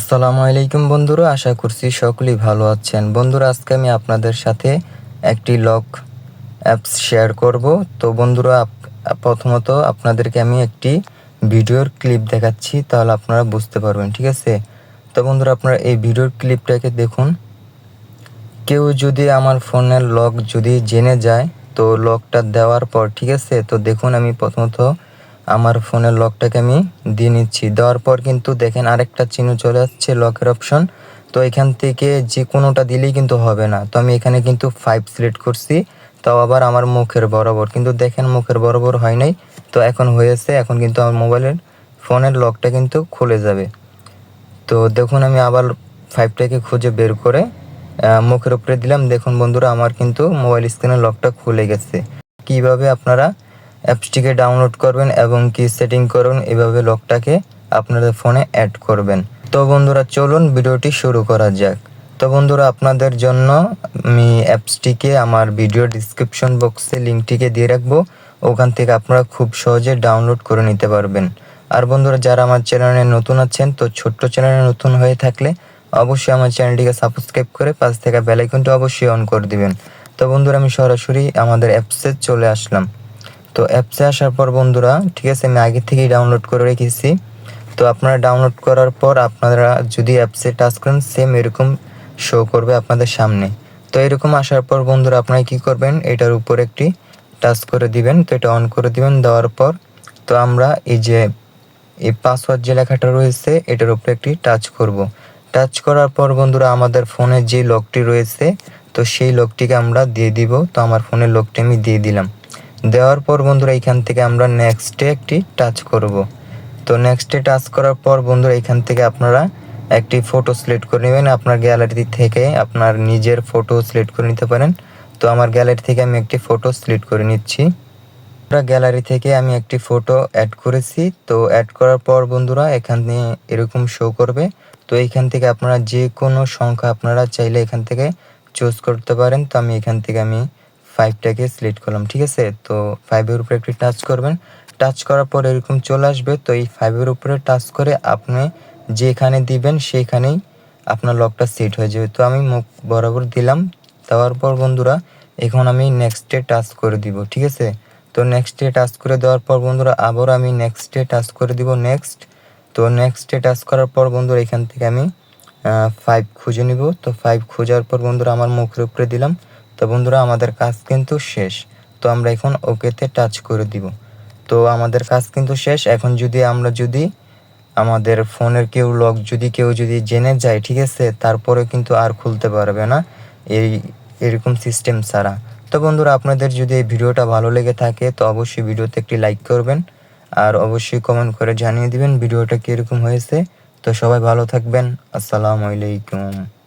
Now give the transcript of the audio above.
আসসালামু আলাইকুম বন্ধুরা, আশা করছি সকলেই ভালো আছেন। বন্ধুরা, আজকে আমি আপনাদের সাথে একটি লক অ্যাপস শেয়ার করব। তো বন্ধুরা, প্রথমত আপনাদেরকে আমি একটি ভিডিওর ক্লিপ দেখাচ্ছি, তাহলে আপনারা বুঝতে পারবেন, ঠিক আছে? তো বন্ধুরা, আপনারা এই ভিডিওর ক্লিপটাকে দেখুন। কেউ যদি আমার ফোনের লক যদি জেনে যায়, তো লকটা দেওয়ার পর, ঠিক আছে, তো দেখুন আমি প্রথমত আমার ফোনের লকটাকে আমি দিয়ে নিচ্ছি। দেওয়ার পর কিন্তু দেখেন আরেকটা চিহ্ন চলে আসছে, লকের অপশন। তো এখান থেকে যে কোনোটা দিলেই কিন্তু হবে না। তো আমি এখানে কিন্তু 5 সিলেক্ট করছি, তাও আবার আমার মুখের বরাবর। কিন্তু দেখেন মুখের বরাবর হয় নাই, তো এখন হয়েছে। এখন কিন্তু আমার ফোনের লকটা কিন্তু খুলে যাবে। তো দেখুন আমি আবার 5টাকে খুঁজে বের করে মুখের উপরে দিলাম। দেখুন বন্ধুরা, আমার কিন্তু মোবাইল স্ক্রিনের লকটা খুলে গেছে। কিভাবে আপনারা অ্যাপসটিকে ডাউনলোড করবেন এবং কি সেটিং করুন, এভাবে লকটাকে আপনাদের ফোনে অ্যাড করবেন। তো বন্ধুরা, চলুন ভিডিওটি শুরু করা যাক। তো বন্ধুরা, আপনাদের জন্য আমি অ্যাপসটিকে আমার ভিডিও ডিসক্রিপশন বক্সে লিঙ্কটিকে দিয়ে রাখবো। ওখান থেকে আপনারা খুব সহজে ডাউনলোড করে নিতে পারবেন। আর বন্ধুরা, যারা আমার চ্যানেলে নতুন আছেন, তো ছোট্ট চ্যানেলে নতুন হয়ে থাকলে অবশ্যই আমার চ্যানেলটিকে সাবস্ক্রাইব করে পাশ থেকে বেল আইকনটা অবশ্যই অন করে দিবেন। তো বন্ধুরা, আমি সরাসরি আমাদের অ্যাপসে চলে আসলাম। তো অ্যাপসে আসার পর বন্ধুরা, ঠিক আছে, আমি আগে থেকেই ডাউনলোড করে রেখেছি। তো আপনারা ডাউনলোড করার পর আপনারা যদি অ্যাপসে টাচ করেন, সেম এরকম শো করবে আপনাদের সামনে। তো এরকম আসার পর বন্ধুরা, আপনারা কী করবেন, এটার উপর একটি টাচ করে দিবেন। তো এটা অন করে দিবেন। দেওয়ার পর তো আমরা এই পাসওয়ার্ড যে লেখাটা রয়েছে এটার উপরে একটি টাচ করব। টাচ করার পর বন্ধুরা, আমাদের ফোনের যে লকটি রয়েছে, তো সেই লকটিকে আমরা দিয়ে দিব। তো আমার ফোনের লকটি আমি দিয়ে দিলাম। দেওয়ার পর বন্ধুরা, এখান থেকে আমরা নেক্সটে একটি টাচ করব। তো নেক্সটে টাচ করার পর বন্ধুরা, এখান থেকে আপনারা একটি ফটো সিলেক্ট করে নেবেন। আপনার গ্যালারি থেকে আপনার নিজের ফটো সিলেক্ট করে নিতে পারেন। তো আমার গ্যালারি থেকে আমি একটি ফটো সিলেক্ট করে নিচ্ছি। গ্যালারি থেকে আমি একটি ফটো অ্যাড করেছি। তো অ্যাড করার পর বন্ধুরা, এখানে এরকম শো করবে। তো এইখান থেকে আপনারা যে কোনো সংখ্যা আপনারা চাইলে এখান থেকে চুজ করতে পারেন। তো আমি এখান থেকে 5টাকে সিলেক্ট করলাম, ঠিক আছে। তো 5-এর উপরে একটি টাচ করবেন। টাচ করার পর এরকম চলে আসবে। তো এই 5-এর উপরে টাচ করে আপনি যেখানে দিবেন সেইখানেই আপনার লকটা সেট হয়ে যাবে। তো আমি মুখ বরাবর দিলাম। দেওয়ার পর বন্ধুরা, এখন আমি নেক্সটে টাচ করে দিব, ঠিক আছে। তো নেক্সটে টাচ করে দেওয়ার পর বন্ধুরা, আবার আমি নেক্সটে টাচ করে দিব, নেক্সট। তো নেক্সটে টাচ করার পর বন্ধুরা, এখান থেকে আমি 5 খুঁজে নিব। তো 5 খোঁজার পর বন্ধুরা, আমার মুখের উপরে দিলাম। তো বন্ধুরা, আমাদের কাজ কিন্তু শেষ। তো আমরা এখন ওকেতে টাচ করে দিব। তো আমাদের কাজ কিন্তু শেষ। এখন যদি আমাদের ফোনের কেউ যদি জেনে যায়, ঠিক আছে, তারপরে কিন্তু আর খুলতে পারবে না এরকম সিস্টেম ছাড়া। তো বন্ধুরা, আপনাদের যদি এই ভিডিওটা ভালো লেগে থাকে, তো অবশ্যই ভিডিওতে একটি লাইক করবেন আর অবশ্যই কমেন্ট করে জানিয়ে দিবেন ভিডিওটা কীরকম হয়েছে। তো সবাই ভালো থাকবেন। আসসালামু আলাইকুম।